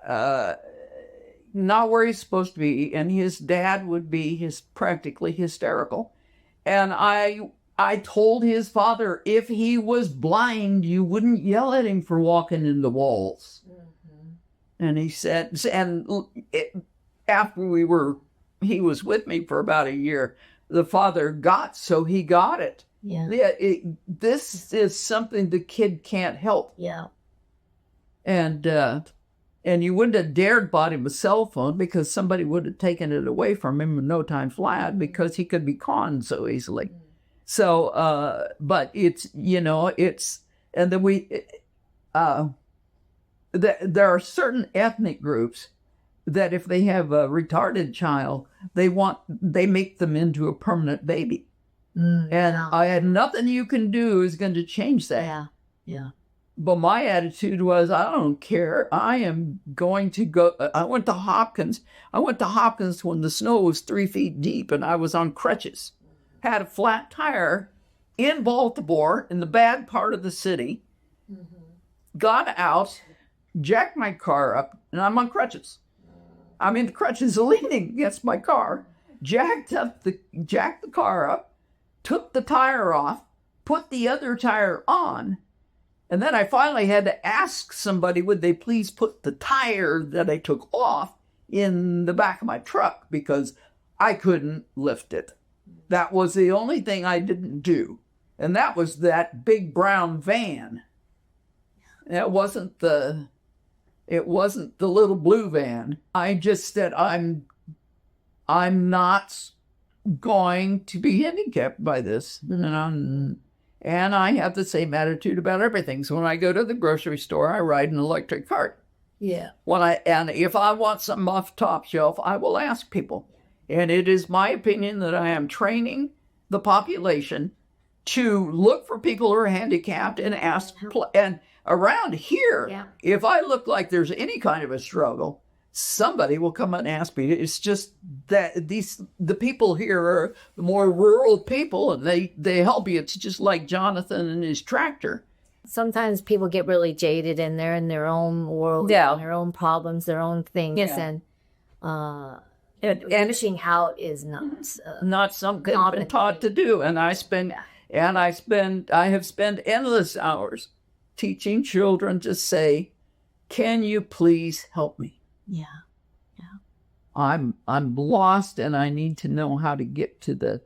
S2: not where he's supposed to be, and his dad would be practically hysterical. And I told his father, if he was blind, you wouldn't yell at him for walking in the walls. Mm-hmm. And he said, after he was with me for about a year, the father he got it.
S3: Yeah.
S2: This is something the kid can't help.
S3: Yeah.
S2: And you wouldn't have dared bought him a cell phone because somebody would have taken it away from him in no time flat because he could be conned so easily. So, but it's, and then there are certain ethnic groups that if they have a retarded child, they make them into a permanent baby. And I had nothing you can do is going to change that.
S3: Yeah. Yeah.
S2: But my attitude was, I don't care. I am going to go. I went to Hopkins. When the snow was 3 feet deep and I was on crutches. Had a flat tire in Baltimore, in the bad part of the city. Mm-hmm. Got out, jacked my car up, and I'm on crutches. I mean, the crutches are leaning against my car. Jacked the car up, took the tire off, put the other tire on. And then I finally had to ask somebody, would they please put the tire that I took off in the back of my truck because I couldn't lift it. That was the only thing I didn't do. And that was that big brown van. It wasn't the little blue van. I just said, I'm not going to be handicapped by this. And I have the same attitude about everything. So when I go to the grocery store, I ride an electric cart.
S3: Yeah.
S2: And if I want something off the top shelf, I will ask people. And it is my opinion that I am training the population to look for people who are handicapped and ask. And around here, if I look like there's any kind of a struggle, somebody will come and ask me. It's just that the people here are more rural people, and they help you. It's just like Jonathan and his tractor.
S3: Sometimes people get really jaded and they're in their own world,
S2: Yeah.
S3: their own problems, their own things.
S2: Yeah.
S3: And dishing out is
S2: Not something
S3: Not
S2: I've
S3: a
S2: been taught to do. And I have spent endless hours teaching children to say, "Can you please help me?
S3: Yeah.
S2: I'm lost, and I need to know how to get to the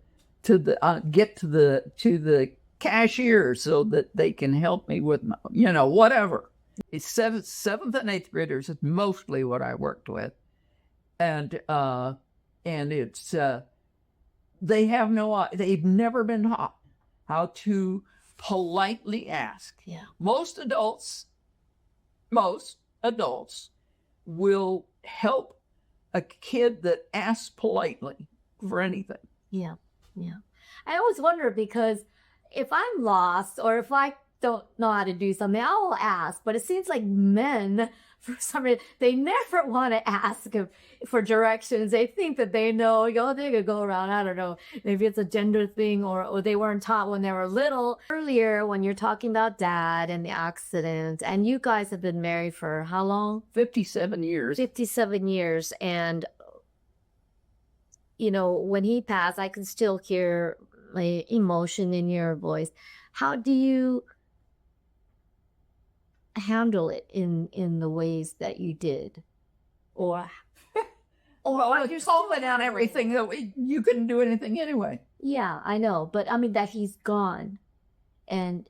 S2: cashier so that they can help me with my, whatever." It's seventh and eighth graders is mostly what I worked with, and it's they've never been taught how to politely ask.
S3: Yeah.
S2: Most adults will help a kid that asks politely for anything.
S3: Yeah. I always wonder, because if I'm lost or if I don't know how to do something, I will ask. But it seems like men, for some reason, they never want to ask for directions. They think that they know, they could go around. I don't know. Maybe it's a gender thing, or they weren't taught when they were little. Earlier, when you're talking about Dad and the accident, and you guys have been married for how long?
S2: 57 years.
S3: 57 years. And, when he passed, I can still hear my emotion in your voice. How do you handle it in the ways that you did? Or
S2: You're calling out everything that you couldn't do anything anyway.
S3: Yeah, I know, but I mean that he's gone. And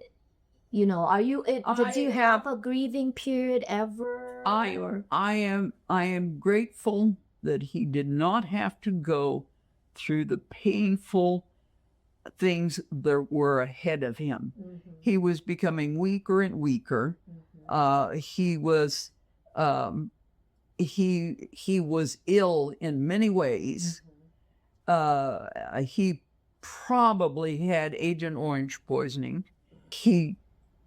S3: did you have a grieving period ever?
S2: I am grateful that he did not have to go through the painful things that were ahead of him.
S3: Mm-hmm.
S2: He was becoming weaker and weaker.
S3: Mm-hmm.
S2: He was ill in many ways.
S3: Mm-hmm.
S2: He probably had Agent Orange poisoning. He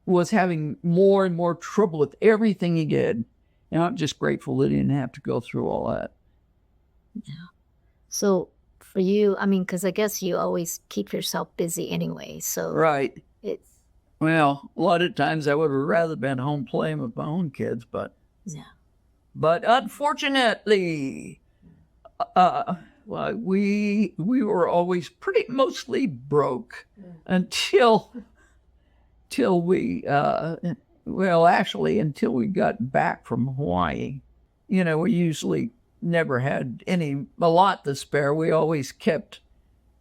S2: was having more and more trouble with everything he did. And I'm just grateful that he didn't have to go through all that.
S3: Yeah. So for you, I mean, because I guess you always keep yourself busy anyway. So
S2: right.
S3: Well,
S2: a lot of times I would have rather been home playing with my own kids, but
S3: yeah.
S2: But unfortunately, we were always mostly broke until we until we got back from Hawaii. We usually never had a lot to spare. We always kept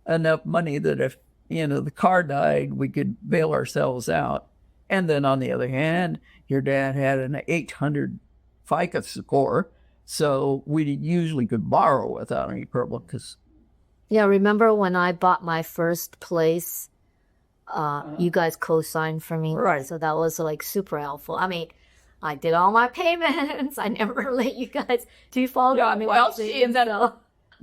S2: enough money that if the car died, we could bail ourselves out. And then on the other hand, your dad had an 800 FICA score, so we usually could borrow without any problem.
S3: Yeah, remember when I bought my first place, you guys co-signed for me.
S2: Right.
S3: So that was super helpful. I mean, I did all my payments. I never let you guys default.
S2: Yeah,
S3: I mean,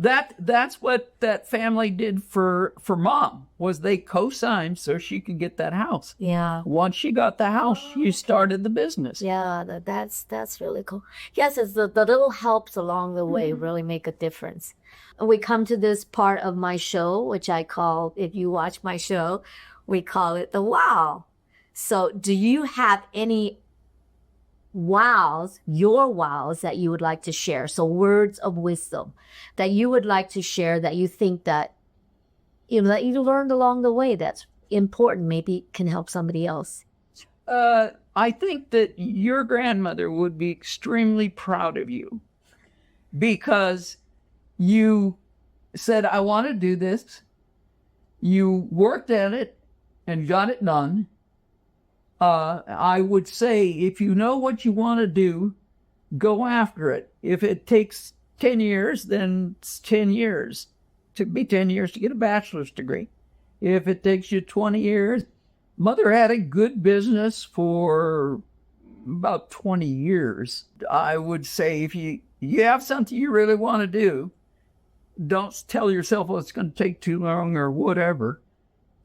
S2: that's what that family did for Mom, was they co-signed so she could get that house.
S3: Yeah.
S2: Once she got the house, you started the business.
S3: Yeah, that's really cool. Yes, it's the little helps along the way really make a difference. And we come to this part of my show, which I call, if you watch my show, we call it the wow. So do you have any your wows that you would like to share? So words of wisdom that you would like to share, that you think that that you learned along the way that's important, maybe can help somebody else.
S2: I think that your grandmother would be extremely proud of you, because you said, "I want to do this." You worked at it and got it done. I would say, if you know what you want to do, go after it. If it takes 10 years, then it's 10 years. It took me 10 years to get a bachelor's degree. If it takes you 20 years, Mother had a good business for about 20 years. I would say, if you have something you really want to do, don't tell yourself, "Well, it's going to take too long," or whatever.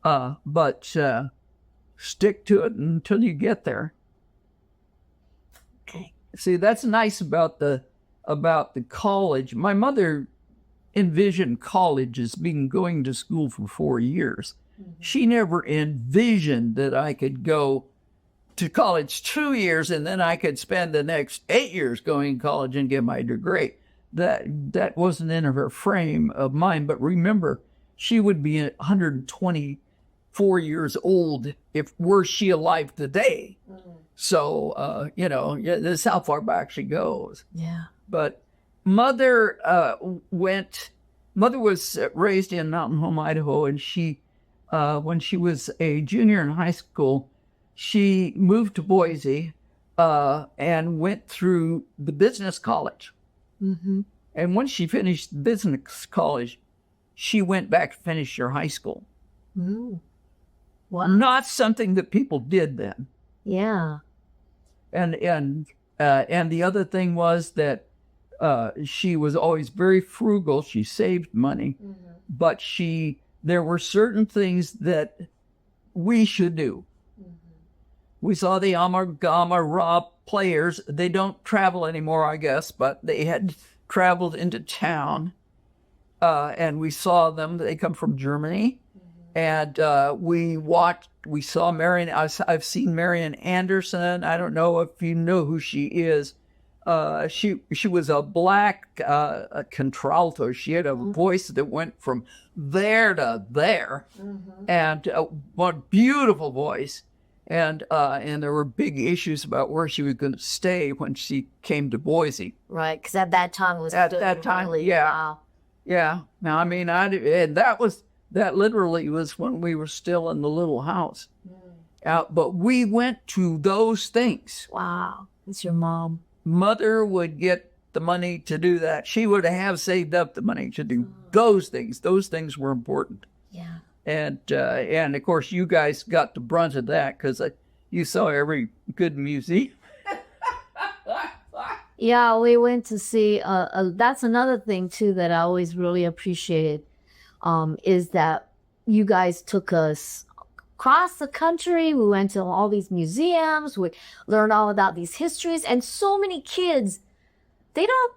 S2: But stick to it until you get there.
S3: Okay.
S2: See, that's nice about the about the college. My mother envisioned college as being going to school for 4 years. She never envisioned that I could go to college 2 years and then I could spend the next 8 years going to college and get my degree. That wasn't in her frame of mind. But remember, she would be 124 years old if were she alive today. So, this is how far back she goes.
S3: Yeah.
S2: But mother was raised in Mountain Home, Idaho, and she, when she was a junior in high school, she moved to Boise and went through the business college.
S3: Mm-hmm.
S2: And once she finished business college, she went back to finish her high school.
S3: Ooh. Wow.
S2: Not something that people did then.
S3: Yeah.
S2: And the other thing was that she was always very frugal. She saved money, but there were certain things that we should do. We saw the Amagama Ra players. They don't travel anymore, I guess, but they had traveled into town, and we saw them. They come from Germany, and we saw Marian. I've seen Marian Anderson. I don't know if you know who she is. She was a black contralto. She had a voice that went from there to there, and one beautiful voice. And there were big issues about where she was going to stay when she came to Boise.
S3: Right, because at that time it was
S2: At that time,
S3: really,
S2: yeah.
S3: wow.
S2: Yeah. Now, I mean, that literally was when we were still in the little house. But we went to those things.
S3: Wow. It's your mom.
S2: Mother would get the money to do that. She would have saved up the money to do those things. Those things were important.
S3: Yeah.
S2: And of course, you guys got the brunt of that because you saw every good museum.
S3: Yeah, we went to see, that's another thing too that I always really appreciated, is that you guys took us across the country. We went to all these museums. We learned all about these histories, and so many kids, they don't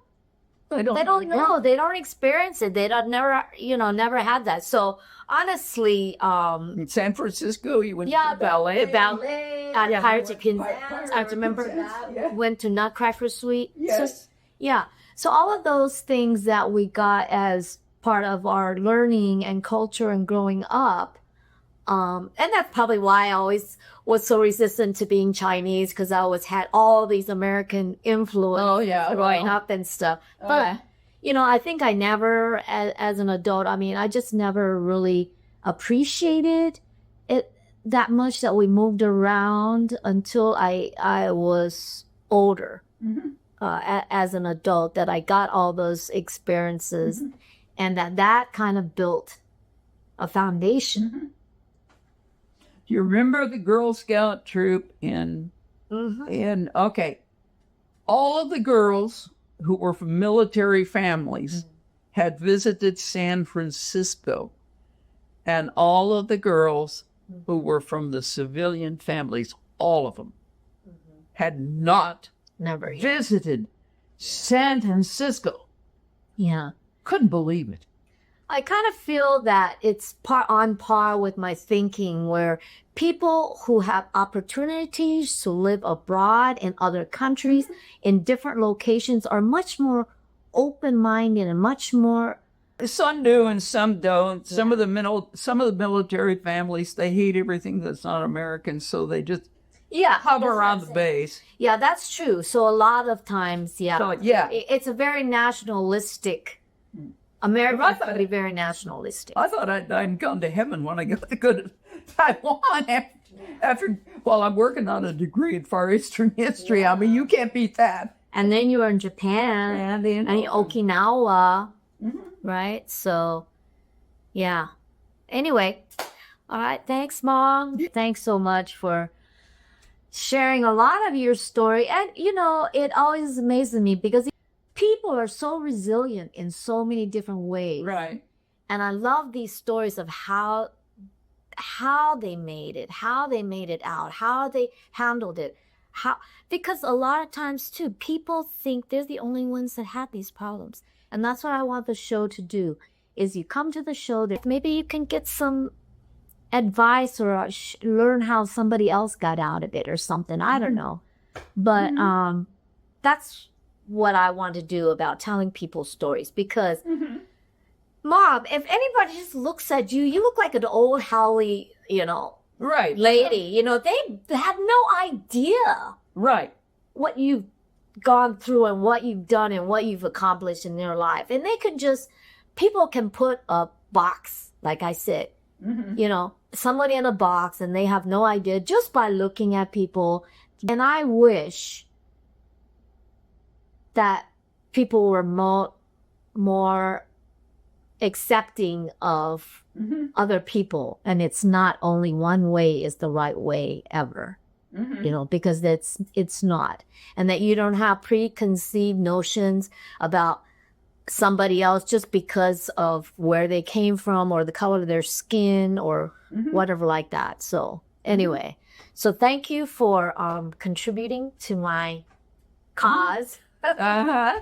S3: know. They don't experience it. They don't never had that. So honestly,
S2: in San Francisco, you went
S3: yeah,
S2: to ballet.
S3: At
S2: Yeah.
S3: Pirates and Pins.
S2: Pirates
S3: I
S2: and
S3: remember
S2: Pins, yeah.
S3: went to Nutcracker Suite.
S2: Yes.
S3: So, yeah. So all of those things that we got as part of our learning and culture and growing up. And that's probably why I always was so resistant to being Chinese, because I always had all these American influence growing up and stuff. But, I think I never, as an adult, I just never really appreciated it that much that we moved around until I was older, as an adult, that I got all those experiences, and that kind of built a foundation.
S2: Do you remember the Girl Scout troop okay, all of the girls who were from military families had visited San Francisco, and all of the girls who were from the civilian families, all of them, had not
S3: Never yet.
S2: visited San Francisco.
S3: Yeah.
S2: Couldn't believe it.
S3: I kind of feel that it's on par with my thinking, where people who have opportunities to live abroad in other countries, in different locations, are much more open-minded and much more.
S2: Some do and some don't. Some of the military families, they hate everything that's not American, so they just hover around the base.
S3: Yeah, that's true. So a lot of times,
S2: So,
S3: it's a very nationalistic. America is very, very nationalistic.
S2: I thought I'd gone to heaven when I got to go to Taiwan while I'm working on a degree in Far Eastern history. I mean, you can't beat that.
S3: And then you were in Japan and in Okinawa, right? So, yeah. Anyway, all right. Thanks, Mom. Thanks so much for sharing a lot of your story. And, it always amazes me because people are so resilient in so many different ways.
S2: Right.
S3: And I love these stories of how they made it out, how they handled it, how, because a lot of times too, people think they're the only ones that have these problems. And that's what I want the show to do, is you come to the show that maybe you can get some advice or learn how somebody else got out of it or something. I don't know. But that's what I want to do about telling people stories, because Mom, if anybody just looks at you, you look like an old Howley,
S2: Right.
S3: lady. They have no idea
S2: Right.
S3: what you've gone through and what you've done and what you've accomplished in their life. And they can people can put a box, like I said, somebody in a box, and they have no idea just by looking at people. And I wish that people were more accepting of other people, and it's not only one way is the right way ever, because it's not, and that you don't have preconceived notions about somebody else just because of where they came from or the color of their skin or whatever like that. So anyway, so thank you for contributing to my cause.
S2: Uh-huh.